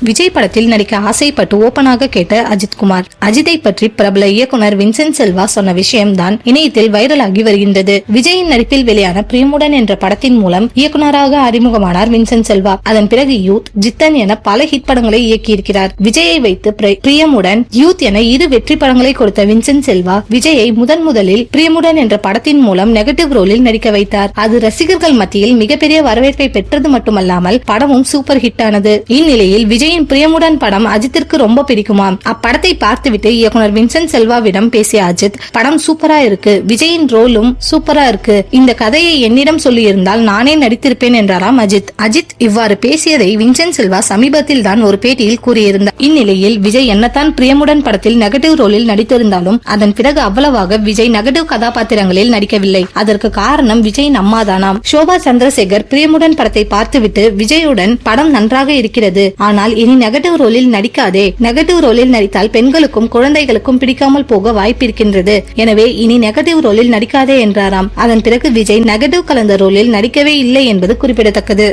விஜய் படத்தில் நடிக்க ஆசைப்பட்டு ஓபனாக கேட்ட அஜித்குமார். அஜித்தை பற்றி பிரபல இயக்குனர் வின்சென்ட் செல்வா சொன்ன விஷயம்தான் இணையத்தில் வைரலாகி வருகின்றது. விஜயின் நடிப்பில் வெளியான பிரியமுடன் என்ற படத்தின் மூலம் இயக்குனராக அறிமுகமானார் வின்சென்ட் செல்வா. அதன் பிறகு யூத், ஜித்தன் என பல ஹிட் படங்களை இயக்கியிருக்கிறார். விஜயை வைத்து பிரியமுடன், யூத் என இரு வெற்றி படங்களை கொடுத்த வின்சென்ட் செல்வா விஜயை முதலில் பிரியமுடன் என்ற படத்தின் மூலம் நெகட்டிவ் ரோலில் நடிக்க வைத்தார். அது ரசிகர்கள் மத்தியில் மிகப்பெரிய வரவேற்பை பெற்றது மட்டுமல்லாமல் படமும் சூப்பர் ஹிட் ஆனது. இந்நிலையில் விஜயின் பிரியமுடன் படம் அஜித்திற்கு ரொம்ப பிடிக்குமாம். அப்படத்தை பார்த்துவிட்டு இயக்குனர் வின்சென்ட் செல்வாவிடம் பேசிய அஜித், படம் சூப்பரா இருக்கு, விஜயின் ரோலும் சூப்பரா இருக்கு, இந்த கதையை என்னிடம் சொல்லியிருந்தால் நானே நடித்திருப்பேன் என்றாராம் அஜித். அஜித் இவ்வாறு பேசியதை வின்சென்ட் செல்வா சமீபத்தில் தான் ஒரு பேட்டியில் கூறியிருந்தார். இந்நிலையில் விஜய் என்னத்தான் பிரியமுடன் படத்தில் நெகட்டிவ் ரோலில் நடித்திருந்தாலும் அதன் பிறகு அவ்வளவாக விஜய் நெகட்டிவ் கதாபாத்திரங்களில் நடிக்கவில்லை. அதற்கு காரணம் விஜயின் அம்மாதானாம். ஷோபா சந்திரசேகர் பிரியமுடன் படத்தை பார்த்துவிட்டு விஜயுடன் படம் நன்றாக இருக்கிறது, ஆனால் இனி நெகட்டிவ் ரோலில் நடிக்காதே, நெகட்டிவ் ரோலில் நடித்தால் பெண்களுக்கும் குழந்தைகளுக்கும் பிடிக்காமல் போக வாய்ப்பிருக்கின்றது, எனவே இனி நெகட்டிவ் ரோலில் நடிக்காதே என்றாராம். அதன் பிறகு விஜய் நெகட்டிவ் கலந்த ரோலில் நடிக்கவே இல்லை என்பது குறிப்பிடத்தக்கது.